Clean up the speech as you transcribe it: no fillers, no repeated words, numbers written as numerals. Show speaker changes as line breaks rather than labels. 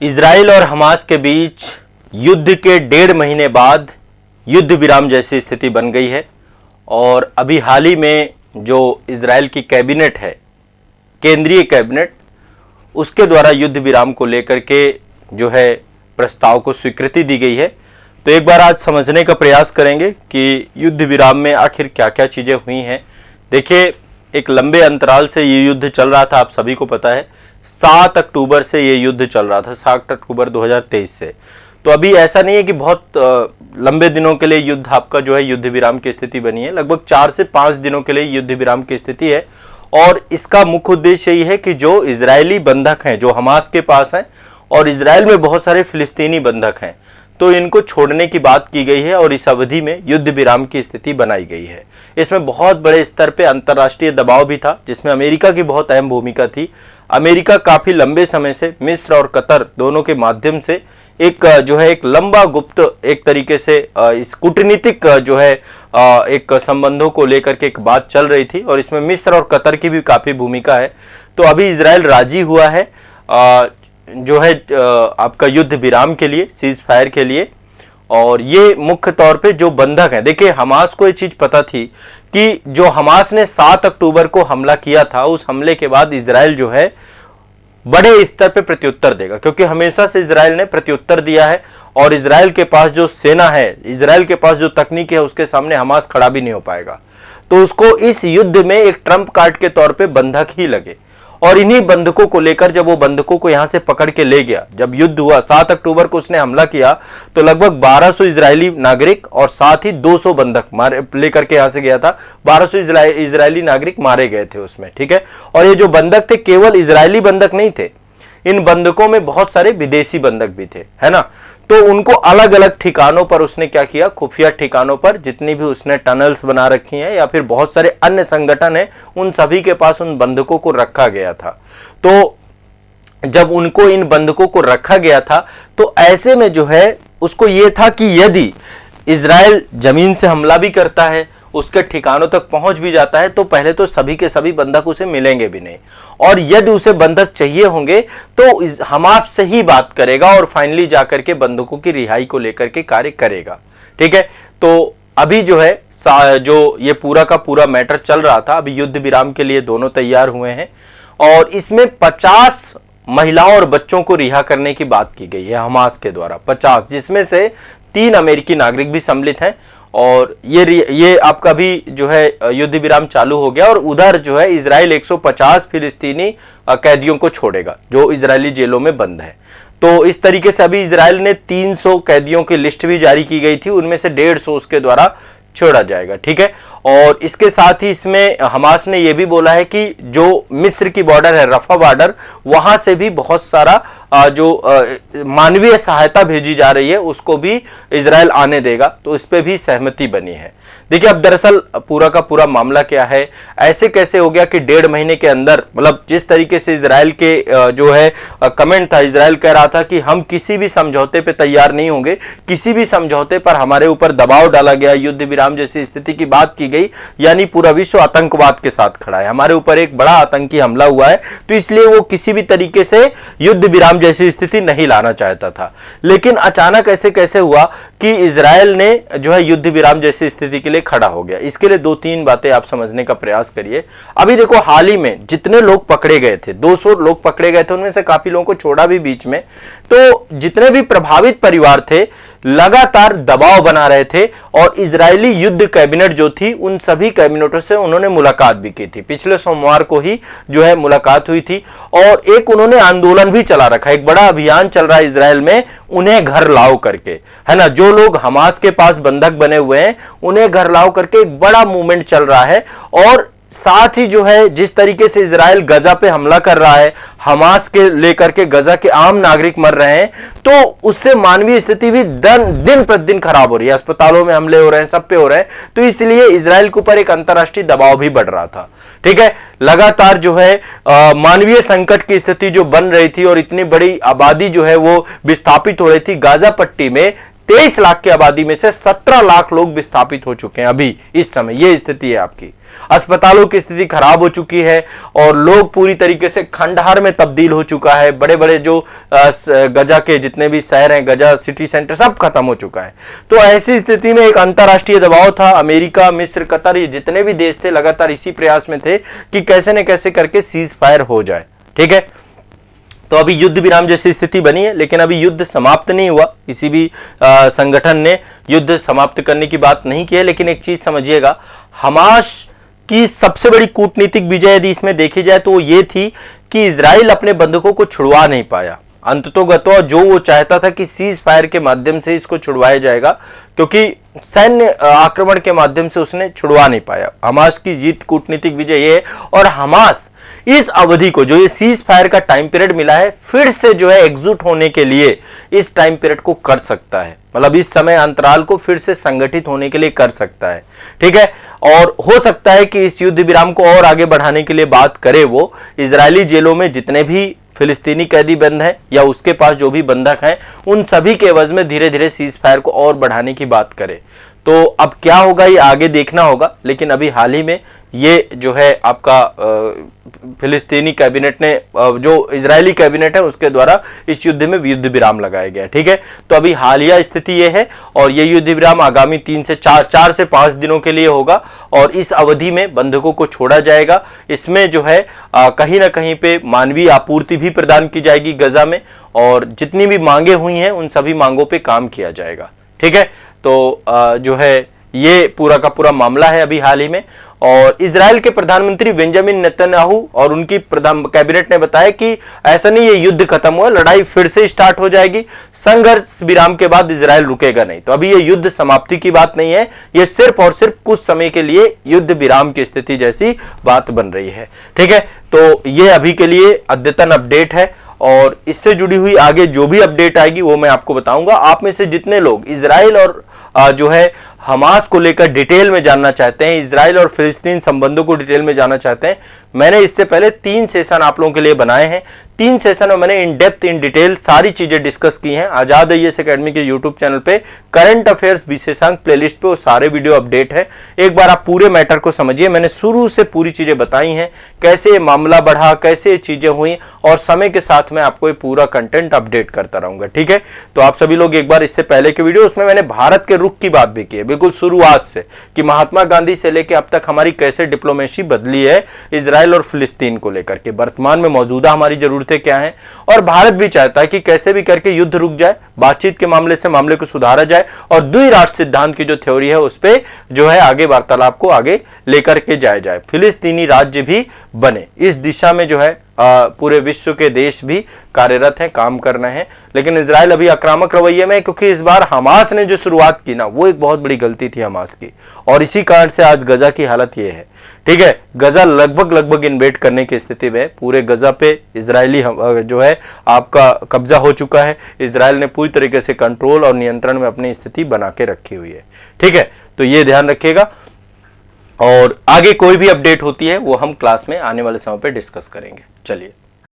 Israel और Hamas के बीच युद्ध के 1.5 महीने बाद युद्ध विराम जैसी स्थिति बन गई है। और अभी हाल ही में जो इजराइल की कैबिनेट है, केंद्रीय कैबिनेट, उसके द्वारा युद्ध विराम को लेकर के जो है प्रस्ताव को स्वीकृति दी गई है। तो एक बार आज समझने का प्रयास करेंगे कि युद्ध विराम में आखिर क्या क्या चीज़ें हुई हैं। देखिए, एक लंबे अंतराल से ये युद्ध चल रहा था, आप सभी को पता है। 7 अक्टूबर से ये युद्ध चल रहा था, 7 अक्टूबर 2023 से। तो अभी ऐसा नहीं है कि बहुत लंबे दिनों के लिए युद्ध आपका जो है युद्ध विराम की स्थिति बनी है। लगभग 4 से 5 दिनों के लिए युद्ध विराम की स्थिति है। और इसका मुख्य उद्देश्य यही है कि जो इजरायली बंधक हैं, जो हमास के पास हैं, और इजराइल में बहुत सारे फिलिस्तीनी बंधक हैं, तो इनको छोड़ने की बात की गई है और इस अवधि में युद्ध विराम की स्थिति बनाई गई है। इसमें बहुत बड़े स्तर पे अंतर्राष्ट्रीय दबाव भी था, जिसमें अमेरिका की बहुत अहम भूमिका थी। अमेरिका काफी लंबे समय से मिस्र और कतर दोनों के माध्यम से एक जो है एक लंबा गुप्त एक तरीके से इस कूटनीतिक जो है एक संबंधों को लेकर के एक बात चल रही थी, और इसमें मिस्र और कतर की भी काफी भूमिका है। तो अभी इजराइल राजी हुआ है जो है आपका युद्ध विराम के लिए, सीज फायर के लिए। और ये मुख्य तौर पे जो बंधक हैं, देखिए हमास को ये चीज पता थी कि जो हमास ने 7 अक्टूबर को हमला किया था, उस हमले के बाद इजराइल जो है बड़े स्तर पे प्रत्युत्तर देगा, क्योंकि हमेशा से इजराइल ने प्रत्युत्तर दिया है। और इजराइल के पास जो सेना है, इजराइल के पास जो तकनीक है, उसके सामने हमास खड़ा भी नहीं हो पाएगा। तो उसको इस युद्ध में एक ट्रम्प कार्ड के तौर पे बंधक ही लगे। और इन्हीं बंधकों को लेकर जब वो बंधकों को यहां से पकड़ के ले गया, जब युद्ध हुआ 7 अक्टूबर को उसने हमला किया, तो लगभग 1200 इजरायली नागरिक और साथ ही 200 बंधक मारे लेकर के यहां से गया था। 1200 इजरायली नागरिक मारे गए थे उसमें, ठीक है। और ये जो बंधक थे, केवल इजरायली बंधक नहीं थे, इन बंधकों में बहुत सारे विदेशी बंधक भी थे, है ना। तो उनको अलग अलग ठिकानों पर उसने क्या किया, खुफिया ठिकानों पर जितनी भी उसने टनल्स बना रखी हैं या फिर बहुत सारे अन्य संगठन हैं, उन सभी के पास उन बंधकों को रखा गया था। तो जब उनको इन बंधकों को रखा गया था, तो ऐसे में जो है उसको ये था कि यदि इजराइल जमीन से हमला भी करता है, उसके ठिकानों तक पहुंच भी जाता है, तो पहले तो सभी के सभी बंधक उसे मिलेंगे भी नहीं। और यदि उसे बंधक चाहिए होंगे तो हमास से ही बात करेगा और फाइनली जाकर के बंधकों की रिहाई को लेकर के कार्य करेगा, ठीक है। तो अभी जो है जो ये पूरा का पूरा मैटर चल रहा था, अभी युद्ध विराम के लिए दोनों तैयार हुए हैं। और इसमें 50 महिलाओं और बच्चों को रिहा करने की बात की गई है हमास के द्वारा, 50, जिसमें से 3 अमेरिकी नागरिक भी सम्मिलित हैं। और ये आपका भी जो है युद्ध विराम चालू हो गया। और उधर जो है इजराइल 150 फिलिस्तीनी कैदियों को छोड़ेगा जो इजरायली जेलों में बंद है। तो इस तरीके से अभी इजराइल ने 300 कैदियों की लिस्ट भी जारी की गई थी, उनमें से 150 उसके द्वारा छोड़ा जाएगा, ठीक है। और इसके साथ ही इसमें हमास ने यह भी बोला है कि जो मिस्र की बॉर्डर है, रफा बॉर्डर, वहां से भी बहुत सारा जो मानवीय सहायता भेजी जा रही है, उसको भी इजराइल आने देगा। तो इस पे भी सहमति बनी है। देखिए, अब दरअसल पूरा का पूरा मामला क्या है, ऐसे कैसे हो गया कि 1.5 महीने के अंदर, मतलब जिस तरीके से इजराइल के जो है कमेंट था, इजराइल कह रहा था कि हम किसी भी समझौते पे तैयार नहीं होंगे, किसी भी समझौते पर हमारे ऊपर दबाव डाला गया, युद्ध विराम जैसी स्थिति की बात की गई, यानी पूरा विश्व आतंकवाद के साथ खड़ा है, हमारे ऊपर एक बड़ा आतंकी हमला हुआ है, तो इसलिए वो किसी भी तरीके से युद्ध विराम जैसी स्थिति नहीं लाना चाहता था। लेकिन अचानक ऐसे कैसे हुआ कि इजराइल ने जो है युद्ध विराम जैसी स्थिति के लिए खड़ा हो गया। इसके लिए 2-3 बातें आप समझने का प्रयास करिए। अभी देखो, हाल ही में जितने लोग पकड़े गए थे, 200 लोग पकड़े गए थे, उनमें से काफी लोगों को छोड़ा भी बीच में। तो जितने भी प्रभावित परिवार थे लगातार दबाव बना रहे थे, और इजरायली युद्ध कैबिनेट जो थी, उन सभी कैबिनेटों से उन्होंने मुलाकात भी की थी। पिछले सोमवार को ही जो है मुलाकात हुई थी। और एक उन्होंने आंदोलन भी चला रखा है, एक बड़ा अभियान चल रहा है इजराइल में, उन्हें घर लाओ करके, है ना। जो लोग हमास के पास बंधक बने हुए हैं, उन्हें घर लाओ करके एक बड़ा मूवमेंट चल रहा है। और साथ ही जो है जिस तरीके से इजराइल गजा पे हमला कर रहा है, हमास के लेकर के गजा के आम नागरिक मर रहे हैं, तो उससे मानवीय स्थिति भी दिन प्रतिदिन खराब हो रही है। अस्पतालों में हमले हो रहे हैं, सब पे हो रहे हैं। तो इसलिए इजराइल के ऊपर एक अंतर्राष्ट्रीय दबाव भी बढ़ रहा था, ठीक है। लगातार जो है मानवीय संकट की स्थिति जो बन रही थी, और इतनी बड़ी आबादी जो है वो विस्थापित हो रही थी। गाजा पट्टी में 23 लाख की आबादी में से 17 लाख लोग विस्थापित हो चुके हैं अभी इस समय। यह स्थिति है आपकी, अस्पतालों की स्थिति खराब हो चुकी है और लोग पूरी तरीके से खंडहर में तब्दील हो चुका है। बड़े बड़े जो गजा के जितने भी शहर हैं, गजा सिटी सेंटर, सब खत्म हो चुका है। तो ऐसी स्थिति में एक अंतरराष्ट्रीय दबाव था। अमेरिका, मिस्र, कतर, ये जितने भी देश थे लगातार इसी प्रयास में थे कि कैसे न कैसे करके सीज फायर हो जाए। ठीक है, तो अभी युद्ध विराम जैसी स्थिति बनी है, लेकिन अभी युद्ध समाप्त नहीं हुआ। किसी भी संगठन ने युद्ध समाप्त करने की बात नहीं की है। लेकिन एक चीज समझिएगा, हमास की सबसे बड़ी कूटनीतिक विजय यदि इसमें देखी जाए तो ये थी कि इजराइल अपने बंधकों को छुड़वा नहीं पाया। अंततोगत्वा जो वो चाहता था कि सीज फायर के माध्यम से इसको छुड़वाया जाएगा, क्योंकि सैन्य आक्रमण के माध्यम से उसने छुड़वा नहीं पाया। हमास की जीत, कूटनीतिक विजय ये है। और हमास इस अवधि को, जो ये सीज फायर का टाइम पीरियड मिला है, फिर से जो है एकजुट होने के लिए इस टाइम पीरियड को कर सकता है। मतलब इस समय अंतराल को फिर से संगठित होने के लिए कर सकता है। ठीक है, और हो सकता है कि इस युद्ध विराम को और आगे बढ़ाने के लिए बात करे वो इजरायली जेलों में जितने भी फिलिस्तीनी कैदी बंद हैं या उसके पास जो भी बंधक हैं, उन सभी के एवज में धीरे धीरे सीज फायर को और बढ़ाने की बात करे। तो अब क्या होगा ये आगे देखना होगा। लेकिन अभी हाल ही में ये जो है आपका फिलिस्तीनी कैबिनेट ने, जो इजरायली कैबिनेट है उसके द्वारा इस युद्ध में युद्ध विराम लगाया गया। ठीक है, तो अभी हालिया स्थिति ये है और ये युद्ध विराम आगामी 3 से 4 से 5 दिनों के लिए होगा और इस अवधि में बंधकों को छोड़ा जाएगा। इसमें जो है कहीं ना कहीं पे मानवीय आपूर्ति भी प्रदान की जाएगी गजा में, और जितनी भी मांगे हुई हैं उन सभी मांगों पे काम किया जाएगा। ठीक है, तो जो है ये पूरा का पूरा मामला है अभी हाल ही में। और इजराइल के प्रधानमंत्री बेंजामिन नेतन्याहू और उनकी कैबिनेट ने बताया कि ऐसा नहीं, ये युद्ध खत्म हुआ, लड़ाई फिर से स्टार्ट हो जाएगी। संघर्ष विराम के बाद इजराइल रुकेगा नहीं। तो अभी ये युद्ध समाप्ति की बात नहीं है, ये सिर्फ और सिर्फ कुछ समय के लिए युद्ध विराम की स्थिति जैसी बात बन रही है। ठीक है, तो ये अभी के लिए अद्यतन अपडेट है और इससे जुड़ी हुई आगे जो भी अपडेट आएगी वो मैं आपको बताऊंगा। आप में से जितने लोग इजराइल और जो है हमास को लेकर डिटेल में जानना चाहते हैं, इजराइल और फिलिस्तीन संबंधों को डिटेल में जानना चाहते हैं, मैंने इससे पहले 3 सेशन आप लोगों के लिए बनाए हैं। 3 सेशन में मैंने इन डेप्थ, इन डिटेल सारी चीजें डिस्कस की हैं। आजाद आईएएस एकेडमी के यूट्यूब चैनल पे करंट अफेयर्स विशेषांक प्लेलिस्ट पे वो सारे वीडियो अपडेट है। एक बार आप पूरे मैटर को समझिए। मैंने शुरू से पूरी चीजें बताई हैं, कैसे ये मामला बढ़ा, कैसे ये चीजें हुई, और समय के साथ मैं आपको ये पूरा कंटेंट अपडेट करता रहूंगा। ठीक है, तो आप सभी लोग एक बार इससे पहले के वीडियो, उसमें मैंने भारत के रुख की बात भी की है बिल्कुल शुरुआत से, कि महात्मा गांधी से लेकर अब तक हमारी कैसे डिप्लोमेसी बदली है इजराइल और फिलिस्तीन को लेकर के, वर्तमान में मौजूदा हमारी जरूरतें क्या हैं, और भारत भी चाहता है कि कैसे भी करके युद्ध रुक जाए, बातचीत के मामले से मामले को सुधारा जाए और द्विराष्ट्र सिद्धांत की जो थ्योरी है उस पे जो है आगे वार्तालाप को आगे लेकर के जाया जाए, फिलिस्तीनी राज्य भी बने। इस दिशा में जो है पूरे विश्व के देश भी कार्यरत हैं, काम कर रहे हैं। लेकिन इजराइल अभी आक्रामक रवैये में, क्योंकि इस बार हमास ने जो शुरुआत की ना, वो एक बहुत बड़ी गलती थी हमास की, और इसी कारण से आज गजा की हालत ये है। ठीक है, गजा लगभग इन्वेड करने की स्थिति में, पूरे गजा पे इजरायली जो है आपका कब्जा हो चुका है। इजराइल ने पूरी तरीके से कंट्रोल और नियंत्रण में अपनी स्थिति बना के रखी हुई है। ठीक है, तो ये ध्यान रखिएगा, और आगे कोई भी अपडेट होती है वो हम क्लास में आने वाले समय पे डिस्कस करेंगे। चलिए।